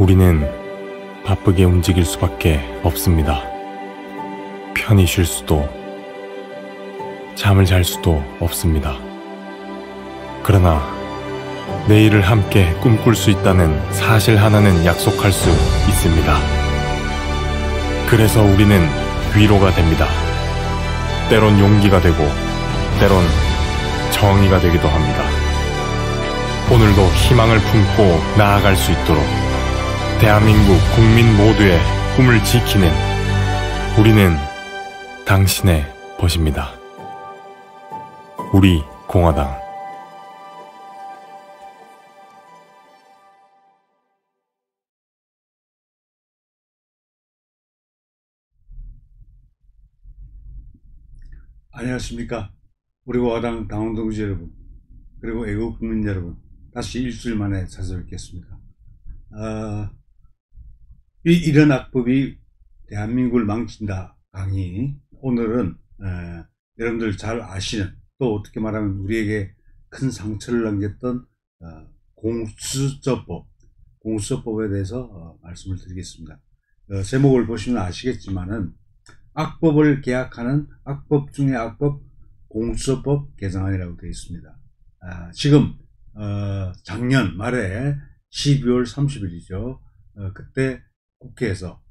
우리는 바쁘게 움직일 수밖에 없습니다. 편히 쉴 수도, 잠을 잘 수도 없습니다. 그러나 내일을 함께 꿈꿀 수 있다는 사실 하나는 약속할 수 있습니다. 그래서 우리는 위로가 됩니다. 때론 용기가 되고, 때론 정의가 되기도 합니다. 오늘도 희망을 품고 나아갈 수 있도록 대한민국 국민 모두의 꿈을 지키는 우리는 당신의 벗입니다. 우리 공화당. 안녕하십니까. 우리 공화당 당원동지 여러분, 그리고 애국 국민 여러분, 다시 일주일 만에 찾아뵙겠습니다. 이런 악법이 대한민국을 망친다 강의. 오늘은 여러분들 잘 아시는, 또 어떻게 말하면 우리에게 큰 상처를 남겼던 공수처법에 대해서 말씀을 드리겠습니다. 제목을 보시면 아시겠지만은 악법을 계약하는 악법 중의 악법, 공수처법 개정안이라고 되어 있습니다. 지금 작년 말에 12월 30일이죠. 그때 국회에서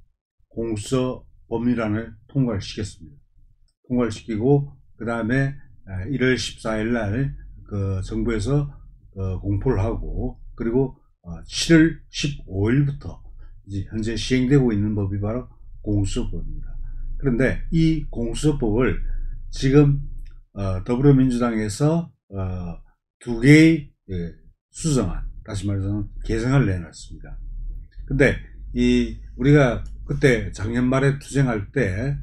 공수처 법률안을 통과를 시켰습니다. 통과를 시키고 그 다음에 1월 14일 날 정부에서 공포를 하고, 그리고 7월 15일부터 이제 현재 시행되고 있는 법이 바로 공수처법입니다. 그런데 이 공수처법을 지금 더불어민주당에서 두 개의 수정안, 다시 말해서 개정안을 내놨습니다. 근데 우리가 그때 작년 말에 투쟁할 때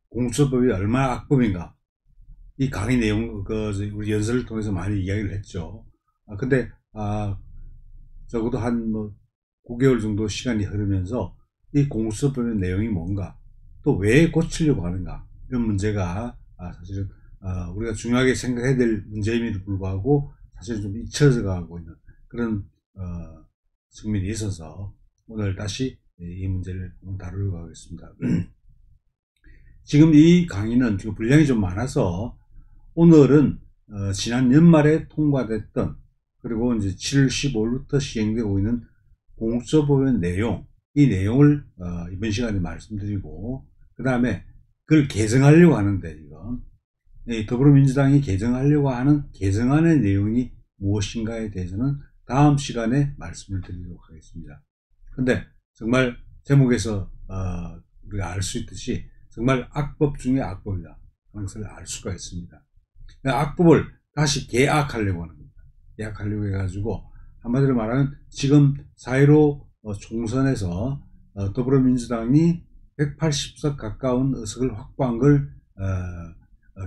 공수처법이 얼마나 악법인가, 이 강의 내용 우리 연설을 통해서 많이 이야기를 했죠. 근데 적어도 한 9개월 정도 시간이 흐르면서 이 공수처법의 내용이 뭔가, 또 왜 고치려고 하는가, 이런 문제가 사실은 우리가 중요하게 생각해야 될 문제임에도 불구하고 사실 좀 잊혀져 가고 있는 그런 측면이 있어서 오늘 다시 이 문제를 다루려고 하겠습니다. 지금 이 강의는 분량이 좀 많아서 오늘은 지난 연말에 통과됐던, 그리고 이제 7월 15일부터 시행되고 있는 공수처법의 내용, 이 내용을 이번 시간에 말씀드리고, 그 다음에 그걸 개정하려고 하는데, 이건 더불어민주당이 개정하려고 하는 개정안의 내용이 무엇인가에 대해서는 다음 시간에 말씀을 드리도록 하겠습니다. 근데 정말 제목에서 우리가 알 수 있듯이 정말 악법 중에 악법이다 하는 것을 알 수가 있습니다. 악법을 다시 개악하려고 하는 겁니다. 개악하려고 해가지고, 한마디로 말하면 지금 4.15 총선에서 더불어민주당이 180석 가까운 의석을 확보한 걸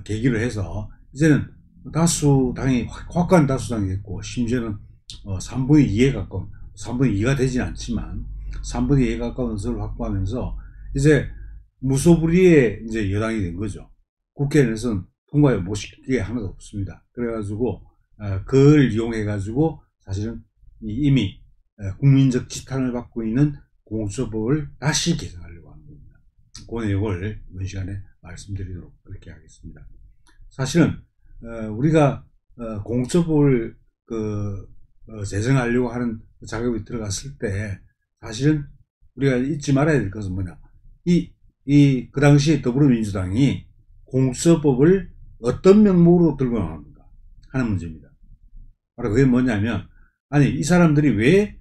계기로 해서 이제는 다수당이 확고한 다수당이 됐고, 심지어는 3분의 2에 가까운, 3분의 2가 되진 않지만 3분의 2에 가까운 의석을 확보하면서 이제 무소불위의 이제 여당이 된 거죠. 국회에서는 통과를 못 시키게 하나도 없습니다. 그래가지고 그걸 이용해 가지고 사실은 이미 국민적 지탄을 받고 있는 공수처법을 다시 개정하려고 하는 겁니다. 그 내용을 이번 시간에 말씀드리도록 그렇게 하겠습니다. 사실은 우리가 공수처법을 제정하려고 하는 작업이 들어갔을 때 사실은 우리가 잊지 말아야 될 것은 뭐냐, 그 당시 더불어민주당이 공수처법을 어떤 명목으로 들고 나오는가 하는 문제입니다. 바로 그게 뭐냐면, 아니 이 사람들이 왜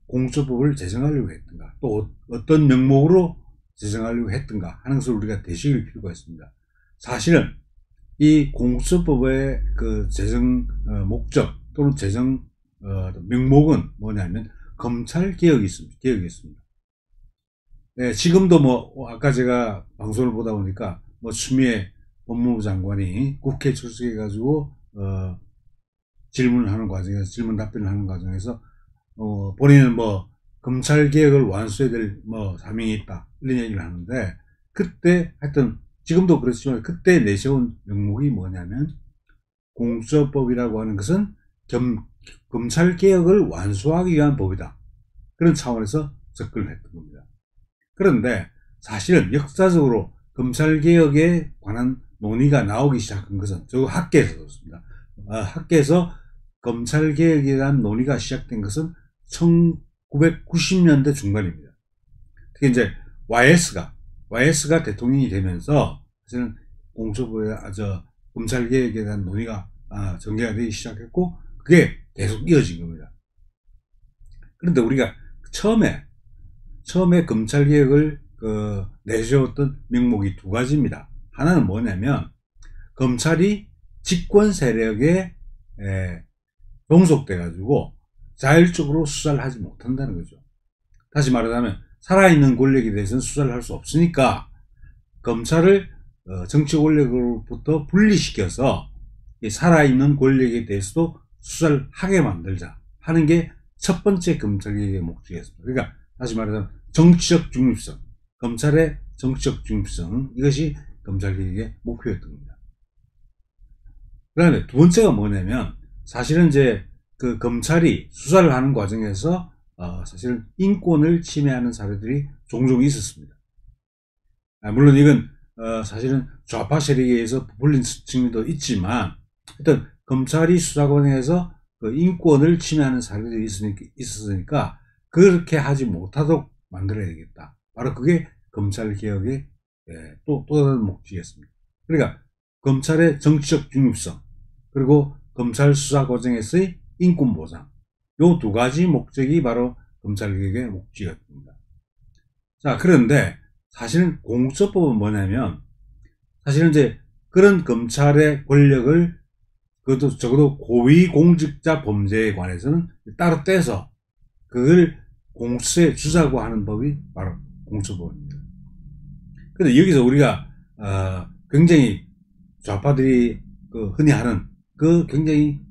공수처법을 제정하려고 했던가, 또 어떤 명목으로 제정하려고 했던가 하는 것을 우리가 되새길 필요가 있습니다. 사실은 이 공수처법의 제정 목적 또는 제정 명목은 뭐냐면 검찰개혁이 있습니다. 지금도 아까 제가 방송을 보다 보니까 추미애 법무부 장관이 국회 출석해 가지고 질문을 하는 과정에서, 질문 답변을 하는 과정에서 본인은 검찰개혁을 완수해야 될 사명이 있다, 이런 얘기를 하는데, 그때 하여튼 지금도 그렇지만 그때 내세운 명목이 뭐냐면, 공수처법이라고 하는 것은 검찰개혁을 완수하기 위한 법이다. 그런 차원에서 접근을 했던 겁니다. 그런데 사실은 역사적으로 검찰개혁에 관한 논의가 나오기 시작한 것은 저 학계에서 그렇습니다. 학계에서 검찰개혁에 대한 논의가 시작된 것은 1990년대 중반입니다. 특히 이제 YS가 대통령이 되면서 사실은 공수부의 검찰개혁에 대한 논의가 전개가 되기 시작했고 그게 계속 이어진 겁니다. 그런데 우리가 처음에 검찰개혁을 내세웠던 명목이 두 가지입니다. 하나는 뭐냐면 검찰이 집권 세력에 종속돼 가지고 자율적으로 수사를 하지 못한다는 거죠. 다시 말하자면 살아있는 권력에 대해서는 수사를 할 수 없으니까 검찰을 정치 권력으로부터 분리시켜서 살아있는 권력에 대해서도 수사를 하게 만들자 하는 게 첫 번째 검찰개혁의 목적이었습니다. 그러니까 다시 말하자면 정치적 중립성, 검찰의 정치적 중립성, 이것이 검찰개혁의 목표였던 겁니다. 그 다음에 두 번째가 뭐냐면 사실은 이제 그 검찰이 수사를 하는 과정에서 사실은 인권을 침해하는 사례들이 종종 있었습니다. 물론 이건 사실은 좌파 세력에 의해서 부풀린 측면도 있지만 일단 검찰이 수사 과정에서 그 인권을 침해하는 사례들이 있었으니까 그렇게 하지 못하도록 만들어야 되겠다. 바로 그게 검찰개혁의 또 다른 목적이었습니다. 그러니까 검찰의 정치적 중립성 그리고 검찰 수사 과정에서의 인권 보장 요 두 가지 목적이 바로 검찰개혁의 목적이었습니다. 자, 그런데 사실은 공수처법은 뭐냐면 사실은 이제 그런 검찰의 권력을 그것도 적어도 고위공직자 범죄에 관해서는 따로 떼서 그걸 공수처에 주자고 하는 법이 바로 공수처법입니다. 그런데 여기서 우리가 굉장히 좌파들이 흔히 하는 굉장히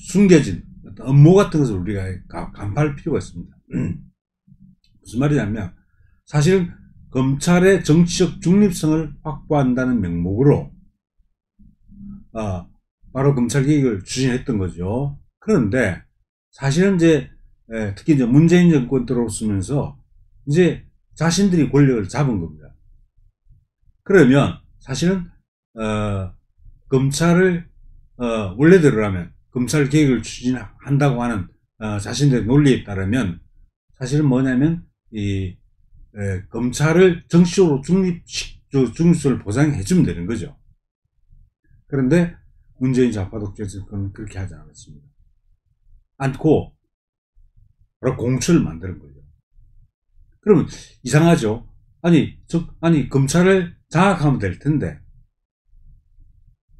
숨겨진 어떤 음모 같은 것을 우리가 간파할 필요가 있습니다. 무슨 말이냐면 사실은 검찰의 정치적 중립성을 확보한다는 명목으로 바로 검찰개혁을 추진했던 거죠. 그런데 사실은 이제 특히 이제 문재인 정권 들어오면서 이제 자신들이 권력을 잡은 겁니다. 그러면 사실은 검찰을 원래대로라면 검찰개혁을 추진한다고 하는 자신들의 논리에 따르면 사실은 뭐냐면 검찰을 정치적으로 중립성을 보장해 주면 되는 거죠. 그런데 문재인 좌파 독재 정권은 그렇게 하지 않았습니다. 않고 바로 공수처를 만드는 거죠. 그러면 이상하죠. 아니 검찰을 장악하면 될 텐데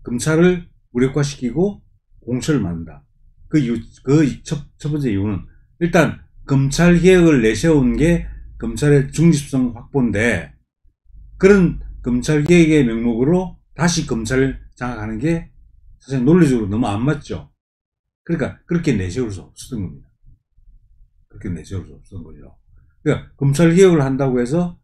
검찰을 무력화시키고 공수처를 만든다. 첫 번째 이유는 일단 검찰개혁을 내세운 게 검찰의 중립성 확보인데 그런 검찰개혁의 명목으로 다시 검찰을 장악하는 게 사실 논리적으로 너무 안 맞죠. 그러니까 그렇게 내세울 수 없었던 겁니다. 그렇게 내세울 수 없었던 거죠. 그러니까 검찰개혁을 한다고 해서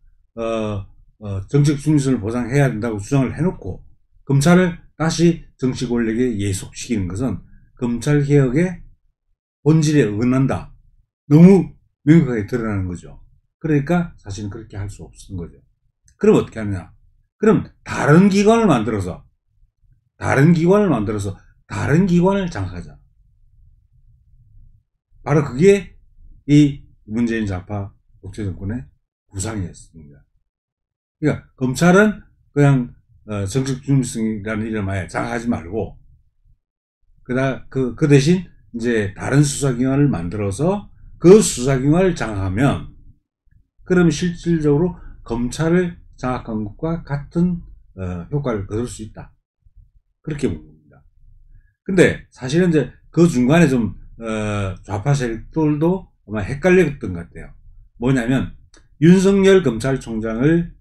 정책 중립성을 보장해야 된다고 주장을 해놓고 검찰을 다시 정치 권력에 예속시키는 것은 검찰개혁의 본질에 어긋난다. 너무 명확하게 드러나는 거죠. 그러니까 사실은 그렇게 할 수 없었던 거죠. 그럼 어떻게 하느냐? 그럼 다른 기관을 만들어서 다른 기관을 장악하자. 바로 그게 이 문재인 좌파 독재 정권의 구상이었습니다. 그러니까 검찰은 그냥 정책 중립성이라는 이름하에 장악하지 말고 그 대신 이제 다른 수사기관을 만들어서 그 수사기관을 장악하면 그러면 실질적으로 검찰을 장악한 것과 같은 효과를 거둘 수 있다. 그렇게 본 겁니다. 근데 사실은 이제 그 중간에 좀 좌파 세력들도 아마 헷갈렸던 것 같아요. 뭐냐면 윤석열 검찰총장을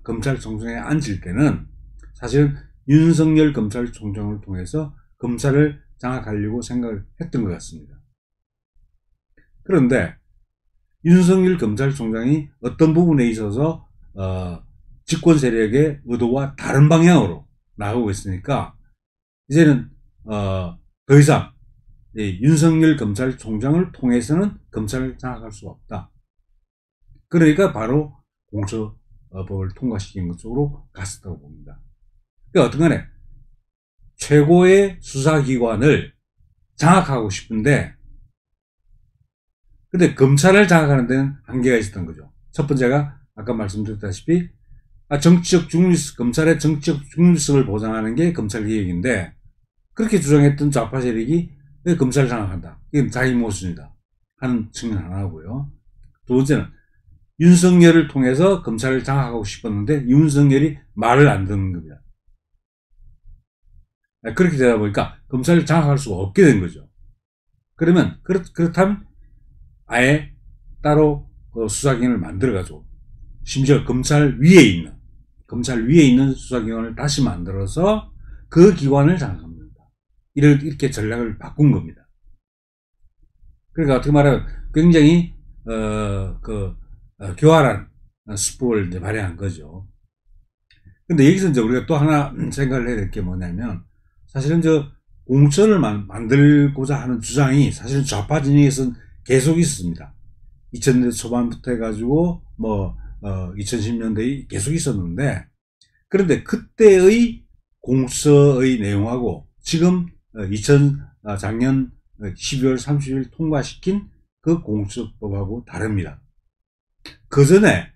검찰총장에 앉힐 때는 사실은 윤석열 검찰총장을 통해서 검찰을 장악하려고 생각을 했던 것 같습니다. 그런데 윤석열 검찰총장이 어떤 부분에 있어서 집권 세력의 의도와 다른 방향으로 나가고 있으니까 이제는 더 이상 윤석열 검찰총장을 통해서는 검찰을 장악할 수가 없다. 그러니까 바로 공수법을 통과시킨 것 쪽으로 갔었다고 봅니다. 그러니까 어떤 간에 최고의 수사기관을 장악하고 싶은데, 근데 검찰을 장악하는 데는 한계가 있었던 거죠. 첫 번째가 아까 말씀드렸다시피 검찰의 정치적 중립성을 보장하는 게 검찰개혁인데, 그렇게 주장했던 좌파 세력이 왜 검찰을 장악한다, 이건 자기 모순이다 하는 측면 하나고요. 두 번째는 윤석열을 통해서 검찰을 장악하고 싶었는데 윤석열이 말을 안 듣는 겁니다. 그렇게 되다 보니까 검찰을 장악할 수가 없게 된 거죠. 그러면 그렇다면 아예 따로 수사기관을 만들어가지고, 심지어 검찰 위에 있는 수사기관을 다시 만들어서 그 기관을 장악합니다. 이렇게 전략을 바꾼 겁니다. 그러니까 어떻게 말하면 굉장히 교활한 수법을 이제 발휘한 거죠. 근데 여기서 이제 우리가 또 하나 생각을 해야 될 게 뭐냐면, 사실은 공천을 만들고자 하는 주장이 사실은 좌파 진영에서는 계속 있었습니다. 2000년대 초반부터 해가지고 2010년대에 계속 있었는데, 그런데 그때의 공수처의 내용하고 지금 작년 12월 30일 통과시킨 그 공수처법하고 다릅니다. 그 전에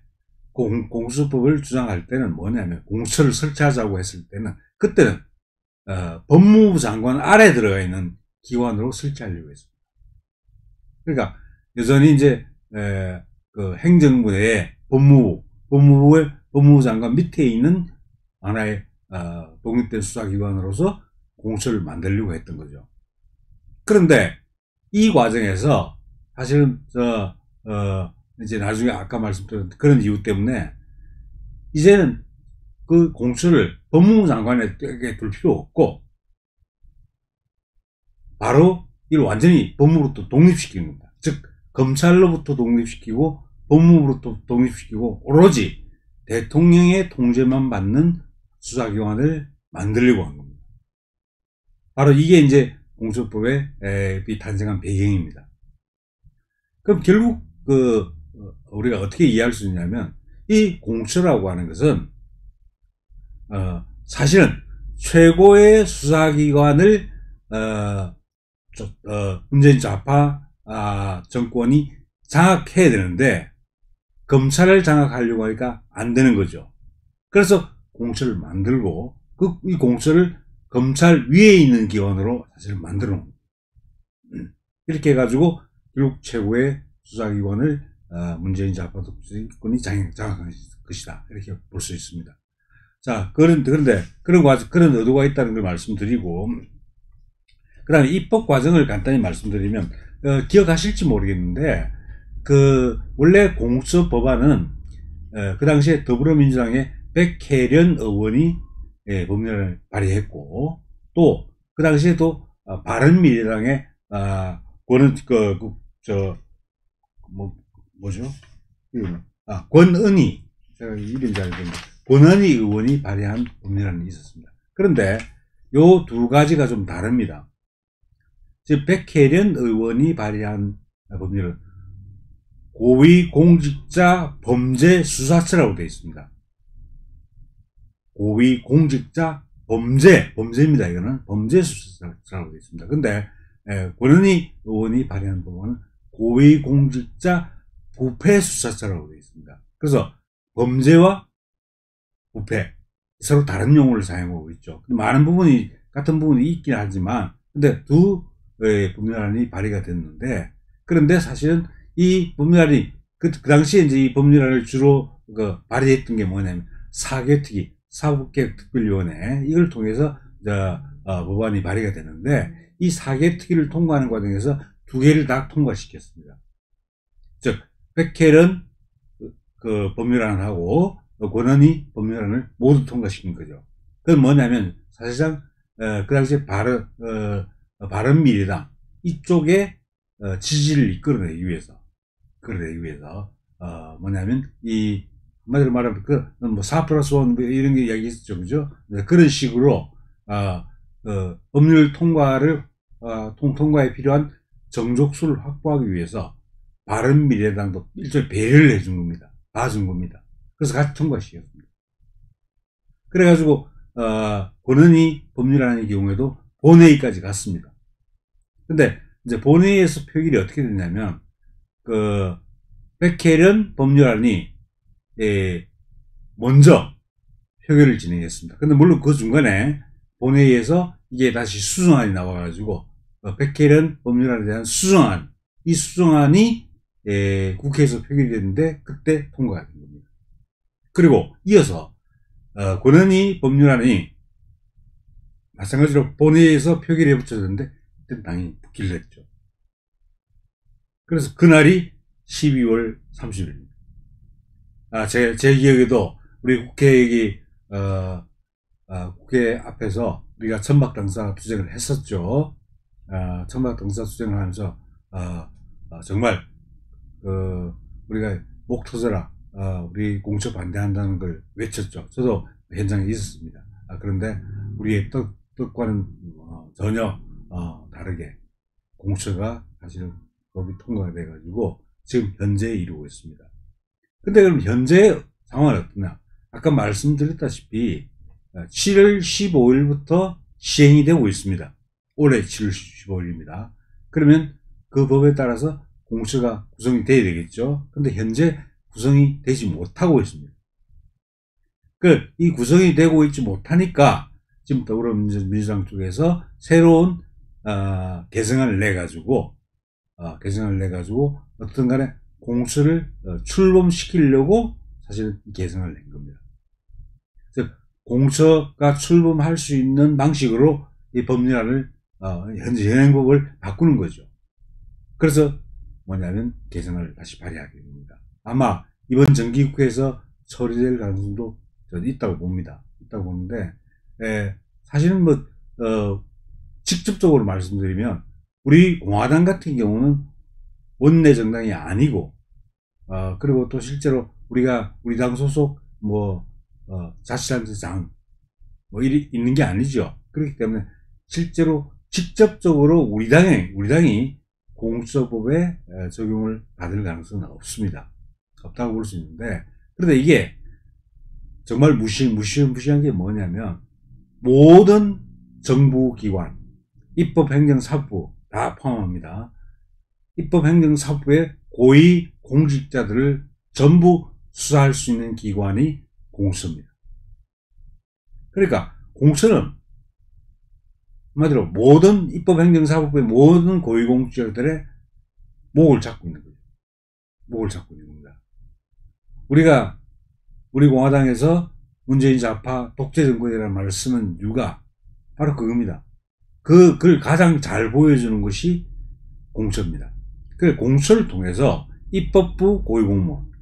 공수처법을 주장할 때는 뭐냐면, 공수처를 설치하자고 했을 때는 그때는 법무부 장관 아래 들어가 있는 기관으로 설치하려고 했습니다. 그러니까 여전히 이제 그 행정부 내에 법무부의 법무부 장관 밑에 있는 하나의 독립된 수사기관으로서 공수처를 만들려고 했던 거죠. 그런데 이 과정에서 사실은 이제 나중에 아까 말씀드린 그런 이유 때문에 이제는 그 공수처를 법무부 장관에게 둘 필요 없고, 바로 이걸 완전히 법무부로부터 독립시키는 겁니다. 즉 검찰로부터 독립시키고 법무부로부터 독립시키고 오로지 대통령의 통제만 받는 수사기관을 만들려고 한 겁니다. 바로 이게 이제 공수처법의 탄생한 배경입니다. 그럼 결국 우리가 어떻게 이해할 수 있냐면, 이 공수처라고 하는 것은 사실은 최고의 수사기관을 문재인 좌파 정권이 장악해야 되는데 검찰을 장악하려고 하니까 안 되는 거죠. 그래서 공수처를 만들고 이 공수처를 검찰 위에 있는 기관으로 사실 만들어 놓은 겁니다. 이렇게 해가지고 결국 최고의 수사기관을 문재인 좌파 정권이 장악한 것이다, 이렇게 볼 수 있습니다. 자, 그런데 그런 의도가 있다는 걸 말씀드리고, 그 다음에 입법 과정을 간단히 말씀드리면, 기억하실지 모르겠는데, 원래 공수처 법안은, 그 당시에 더불어민주당의 백혜련 의원이 법률을 발의했고, 또, 그 당시에도, 바른미래당의, 권은희, 제가 이름이 잘 모르겠는데, 권은희 의원이 발의한 법률안이 있었습니다. 그런데 요 두 가지가 좀 다릅니다. 즉 백혜련 의원이 발의한 법률은 고위공직자 범죄수사처라고 되어 있습니다. 고위공직자 범죄입니다. 이거는 범죄수사처라고 되어 있습니다. 근데 권은희 의원이 발의한 법안은 고위공직자 부패수사처라고 되어 있습니다. 그래서 범죄와 부패, 서로 다른 용어를 사용하고 있죠. 많은 부분이, 같은 부분이 있긴 하지만, 근데 두 법률안이 발의가 됐는데, 그런데 사실은 이 법률안이, 그 당시에 이제 이 법률안을 주로 발의했던 게 뭐냐면, 사개특위, 사법개혁특별위원회, 이걸 통해서, 법안이 발의가 되는데, 이 사개특위를 통과하는 과정에서 두 개를 다 통과시켰습니다. 즉, 백혜련 법률안하고, 권은희 법률안을 모두 통과시킨 거죠. 그건 뭐냐면, 사실상, 그 당시에 바른미래당, 이쪽에, 지지를 이끌어내기 위해서, 뭐냐면, 한마디로 말하면, 4+1 이런 게 이야기 있었죠. 그죠? 그런 식으로, 법률 통과를, 통과에 필요한 정족수를 확보하기 위해서 바른미래당도 일종의 배려를 해준 겁니다. 봐준 겁니다. 그래서 같이 통과시켰습니다. 그래가지고 권은희 법률안의 경우에도 본회의까지 갔습니다. 근데 이제 본회의에서 표결이 어떻게 됐냐면 백혜련 법률안이 먼저 표결을 진행했습니다. 근데 물론 그 중간에 본회의에서 이게 다시 수정안이 나와가지고 백혜련 법률안에 대한 수정안, 이 수정안이 국회에서 표결이 됐는데 그때 통과가 된 겁니다. 그리고 이어서 권은희 법률안이 마찬가지로 본회의에서 표결에 붙여졌는데 그때 당연히 붙기를 했죠. 그래서 그날이 12월 30일입니다. 제 기억에도 우리 국회 국회 앞에서 우리가 천막당사 투쟁을 했었죠. 천막당사 투쟁을 하면서 정말 우리가 목 터져라, 우리 공처 반대한다는 걸 외쳤죠. 저도 현장에 있었습니다. 그런데 우리의 뜻과는 전혀 다르게 공처가 사실은 법이 통과가 돼가지고 지금 현재 이루고 있습니다. 근데 그럼 현재 상황은 어떠냐? 아까 말씀드렸다시피 7월 15일부터 시행이 되고 있습니다. 올해 7월 15일입니다. 그러면 그 법에 따라서 공처가 구성이 돼야 되겠죠. 근데 현재 구성이 되지 못하고 있습니다. 이 구성이 되고 있지 못하니까 지금 더불어민주당 쪽에서 새로운 개정안을 내가지고 어떤 간에 공처를 출범시키려고 사실은 개정을 낸 겁니다. 즉 공처가 출범할 수 있는 방식으로 이 법률안을 현재 현행법을 바꾸는 거죠. 그래서 뭐냐면 개정을 다시 발의하게 됩니다. 아마 이번 정기국회에서 처리될 가능성도 저는 있다고 봅니다. 있다고 보는데 사실은 직접적으로 말씀드리면 우리 공화당 같은 경우는 원내 정당이 아니고 그리고 또 실제로 우리가 우리 당 소속 자치단체장 일이 있는 게 아니죠. 그렇기 때문에 실제로 직접적으로 우리 당이 공수처법에 적용을 받을 가능성은 없습니다. 없다고 볼 수 있는데, 그런데 이게 정말 무시무시한 게 뭐냐면 모든 정부기관, 입법행정사법부 다 포함합니다. 입법행정사법부의 고위 공직자들을 전부 수사할 수 있는 기관이 공수처입니다. 그러니까 공수처는 한마디로 모든 입법행정사법부의 모든 고위공직자들의 목을 잡고 있는 거죠. 목을 잡고 있는 겁니다. 우리 공화당에서 문재인 좌파 독재정권이라는 말을 쓰는 이유가 바로 그겁니다. 그걸 가장 잘 보여주는 것이 공수처입니다. 그 공수처를 통해서 입법부 고위공무원,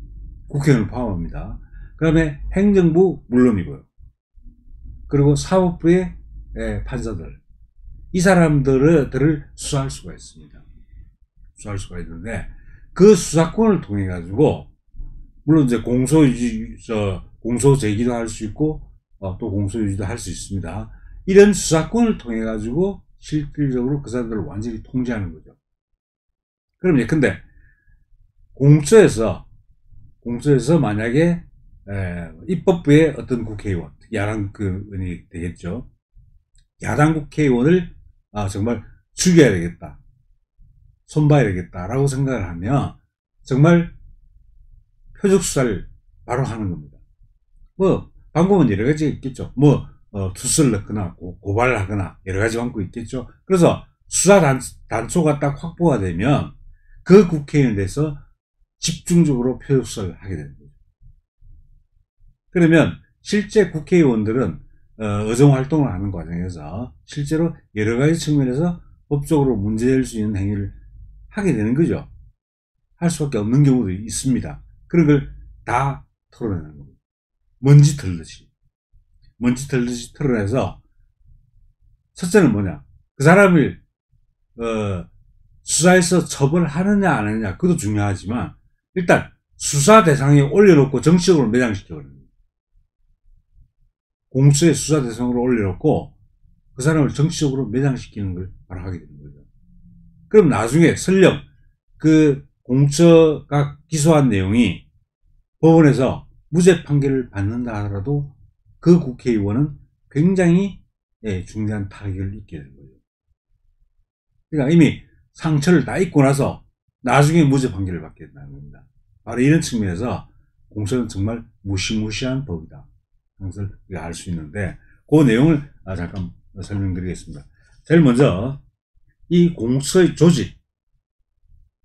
국회의원을 포함합니다. 그 다음에 행정부 물론이고요. 그리고 사법부의 판사들, 이 사람들을 수사할 수가 있습니다. 수사할 수가 있는데 그 수사권을 통해 가지고 물론 이제 공소 제기도 할 수 있고 또 공소 유지도 할 수 있습니다. 이런 수사권을 통해 가지고 실질적으로 그 사람들을 완전히 통제하는 거죠. 그럼 예컨대 공수처에서 만약에 입법부의 어떤 국회의원, 야당 의원이 되겠죠. 야당 국회의원을 정말 죽여야 되겠다, 손봐야 되겠다라고 생각을 하면 정말 표적 수사를 바로 하는 겁니다. 방법은 여러 가지가 있겠죠. 투스를 넣거나 고발을 하거나 여러 가지 방법이 있겠죠. 그래서 수사 단초가 딱 확보가 되면 그 국회의원에 대해서 집중적으로 표적 수사를 하게 되는 거죠. 그러면 실제 국회의원들은 의정 활동을 하는 과정에서 실제로 여러 가지 측면에서 법적으로 문제될 수 있는 행위를 하게 되는 거죠. 할 수밖에 없는 경우도 있습니다. 그런 걸 다 털어내는 겁니다. 먼지 털듯이 털어내서 첫째는 뭐냐, 그 사람을 수사해서 처벌하느냐 안 하느냐, 그것도 중요하지만 일단 수사 대상에 올려놓고 정치적으로 매장시켜버립니다. 공수처의 수사 대상으로 올려놓고 그 사람을 정치적으로 매장시키는 걸 바로 하게 되는 거죠. 그럼 나중에 설령 그 공처가 기소한 내용이 법원에서 무죄 판결을 받는다 하더라도 그 국회의원은 굉장히 중대한 타격을 입게 되는 거죠. 그러니까 이미 상처를 다 입고 나서 나중에 무죄 판결을 받게 된다는 겁니다. 바로 이런 측면에서 공처는 정말 무시무시한 법이다. 그것을 알 수 있는데 그 내용을 잠깐 설명드리겠습니다. 제일 먼저 이 공처의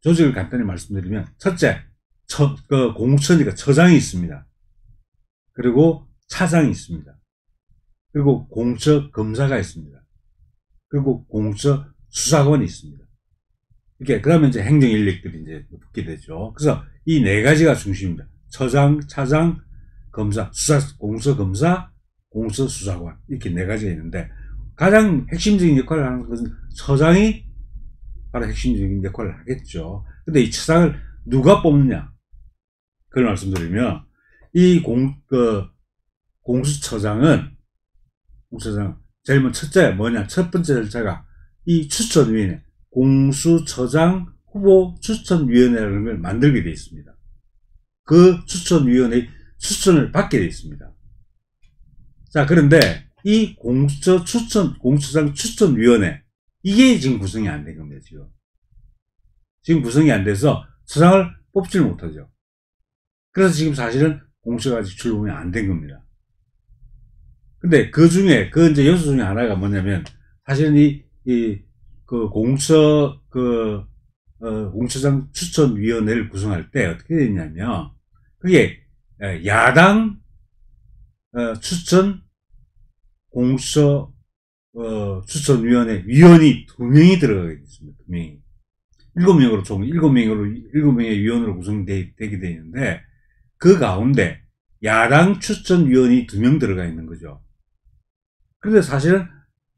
조직을 간단히 말씀드리면, 첫째, 공처니까 처장이 있습니다. 그리고 차장이 있습니다. 그리고 공처 검사가 있습니다. 그리고 공처 수사관이 있습니다. 이렇게 그러면 이제 행정 인력들이 이제 붙게 되죠. 그래서 이 네 가지가 중심입니다. 처장, 차장, 검사, 공처 검사, 공처 수사관, 이렇게 네 가지가 있는데, 가장 핵심적인 역할을 하는 것은 처장이 바로 핵심적인 역할을 하겠죠. 근데 이 처장을 누가 뽑느냐, 그걸 말씀드리면, 이 공수처장은 제일 먼저 첫째 뭐냐, 첫 번째 절차가 이 추천위원회, 공수처장 후보 추천위원회라는 걸 만들게 되어 있습니다. 그 추천위원회의 추천을 받게 되어 있습니다. 자, 그런데 이 공수처장 추천위원회, 이게 지금 구성이 안 된 겁니다, 지금 구성이 안 돼서 처장을 뽑지를 못하죠. 그래서 지금 사실은 공수처가 아직 출범이 안 된 겁니다. 근데 그 중에, 이제 요소 중에 하나가 뭐냐면, 사실은 공수처장 추천위원회를 구성할 때 어떻게 됐냐면, 그게 야당 추천 공수처 추천위원회 위원이 2명이 들어가게 됐습니다. 2명이. 7명의 위원으로 구성되게 되어 있는데, 그 가운데 야당 추천위원이 2명 들어가 있는 거죠. 그런데 사실은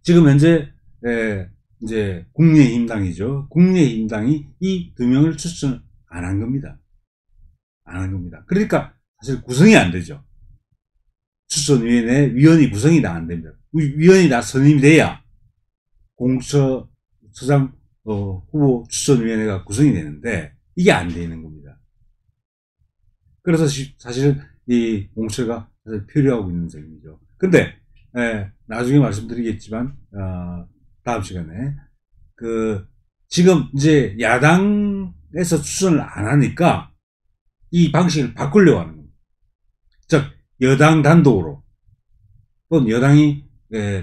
지금 현재 이제 국민의힘당이죠. 국민의힘당이 이 2명을 추천 안 한 겁니다. 그러니까 사실 구성이 안 되죠. 추천위원회 위원이 구성이 다 안 됩니다. 위원이 다 선임이 돼야 공수처장 후보 추천위원회가 구성이 되는데, 이게 안 되는 겁니다. 그래서 사실은 이 공수처가 필요하고 있는 점이죠. 근데 나중에 말씀드리겠지만 다음 시간에 지금 이제 야당에서 추천을 안 하니까 이 방식을 바꾸려고 하는 겁니다. 즉 여당 단독으로 또는 여당이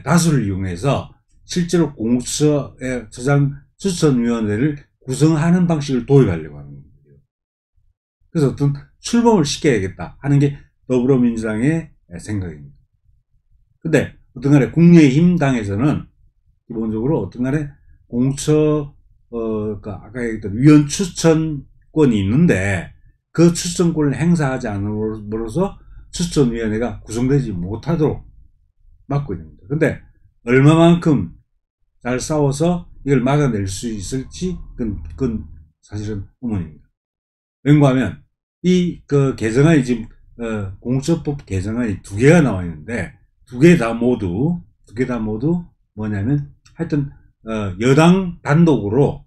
다수를 이용해서 실제로 공수처장 추천위원회를 구성하는 방식을 도입하려고 하는 겁니다. 그래서 어떤 출범을 시켜야겠다 하는 게 더불어민주당의 생각입니다. 근데 어떤 간에 국민의힘당에서는 기본적으로 어떤 간에 아까 얘기했던 위원 추천권이 있는데, 그 추천권을 행사하지 않음으로써 추천위원회가 구성되지 못하도록 막고 있습니다. 근데 얼마만큼 잘 싸워서 이걸 막아낼 수 있을지, 그건 사실은 의문입니다. 왜냐하면 개정안이 지금 공수처법 개정안이 2개가 나와 있는데, 2개 다 모두 뭐냐면 하여튼 여당 단독으로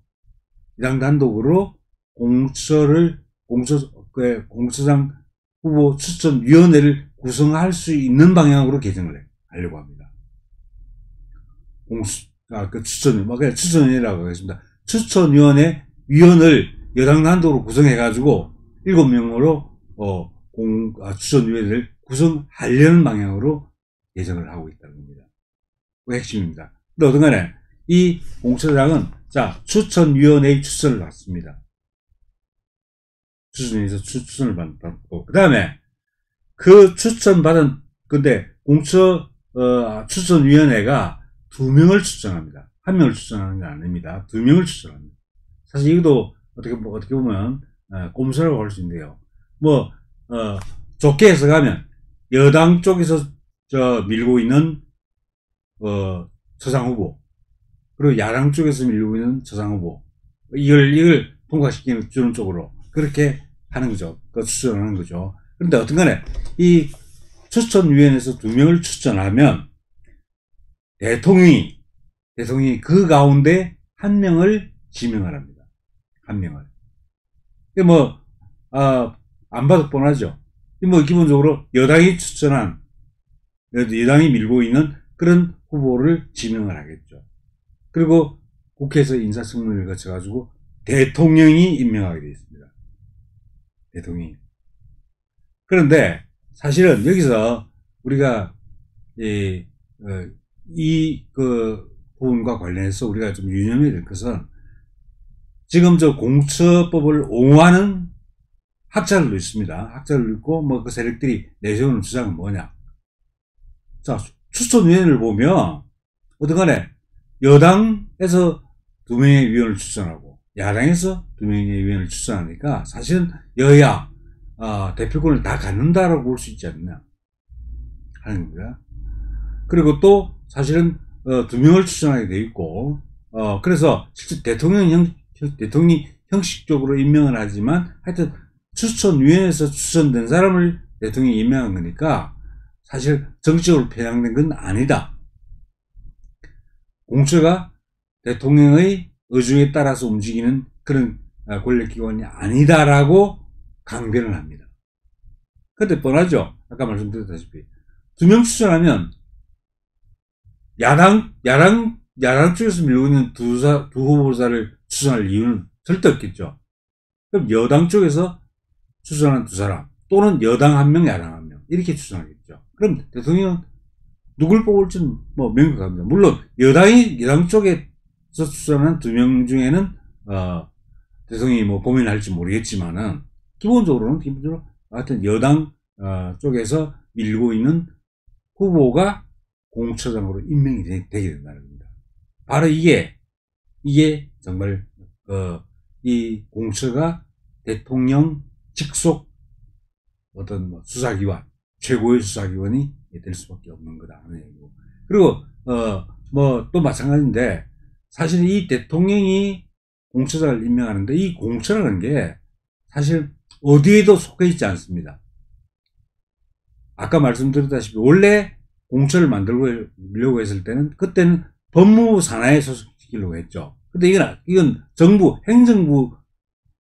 공수처장 후보 추천위원회를 구성할 수 있는 방향으로 개정을 하려고 합니다. 추천위원회라고 하겠습니다. 추천위원회 위원을 여당 단독으로 구성해가지고 7명으로 추천위원회를 구성하려는 방향으로 예정을 하고 있다는 겁니다. 그 핵심입니다. 근데 어떤 간에 이 공수처장은 추천위원회의 추천을 받습니다. 추천위원회에서 추천을 받고, 그 다음에 그 근데 추천위원회가 2명을 추천합니다. 1명을 추천하는 게 아닙니다. 2명을 추천합니다. 사실 이것도 어떻게 보면 꼼수라고 할 수 있는데요. 좋게 해석하면 여당 쪽에서 밀고 있는 처장 후보, 그리고 야당 쪽에서 밀고 있는 처장 후보, 이걸 통과시키는 주는 쪽으로 그렇게 하는 거죠. 추천하는 거죠. 그런데 어떤 간에 이 추천위원회에서 2명을 추천하면 대통령이 그 가운데 한 명을 지명을 합니다. 한 명을. 안 봐도 뻔하죠. 기본적으로 여당이 추천한, 여당이 밀고 있는 그런 후보를 지명을 하겠죠. 그리고 국회에서 인사청문회를 거쳐가지고 대통령이 임명하게 되어 있습니다. 대통령이. 그런데 사실은 여기서 우리가 그 부분과 관련해서 우리가 좀 유념해야 될 것은, 지금 저 공처법을 옹호하는 학자들도 있습니다. 학자들도 있고, 그 세력들이 내세우는 주장은 뭐냐. 자, 추천위원회를 보면, 어떤 간에, 여당에서 2명의 위원을 추천하고, 야당에서 2명의 위원을 추천하니까, 사실은 여야, 대표권을 다 갖는다라고 볼 수 있지 않느냐 하는 겁니다. 그리고 또, 사실은, 2명을 추천하게 돼 있고, 그래서, 실제 대통령이 형식적으로 임명을 하지만, 하여튼, 추천위원회에서 추천된 사람을 대통령이 임명한 거니까 사실 정치적으로 편향된 건 아니다. 공처가 대통령의 의중에 따라서 움직이는 그런 권력기관이 아니다라고 강변을 합니다. 그런데 뻔하죠. 아까 말씀드렸다시피 2명 추천하면 야당 쪽에서 밀고 있는 두 후보자를 추천할 이유는 절대 없겠죠. 그럼 여당 쪽에서 추천한 2사람, 또는 여당 1명, 야당 1명, 이렇게 추천하겠죠. 그럼 대통령은 누굴 뽑을지는 명확합니다. 물론, 여당 쪽에서 추천한 2명 중에는, 대통령이 고민할지 모르겠지만은, 기본적으로, 하여튼 여당, 쪽에서 밀고 있는 후보가 공처장으로 임명이 되게 된다는 겁니다. 바로 이게 정말, 이 공처가 대통령 직속 어떤 수사기관, 최고의 수사기관이 될 수밖에 없는 거다 하는 얘기고. 그리고 또 마찬가지인데, 사실 이 대통령이 공처장을 임명하는데, 이 공처라는 게 사실 어디에도 속해 있지 않습니다. 아까 말씀드렸다시피 원래 공처를 만들려고 했을 때는, 그때는 법무부 산하에 소속시키려고 했죠. 근데 이건 정부, 행정부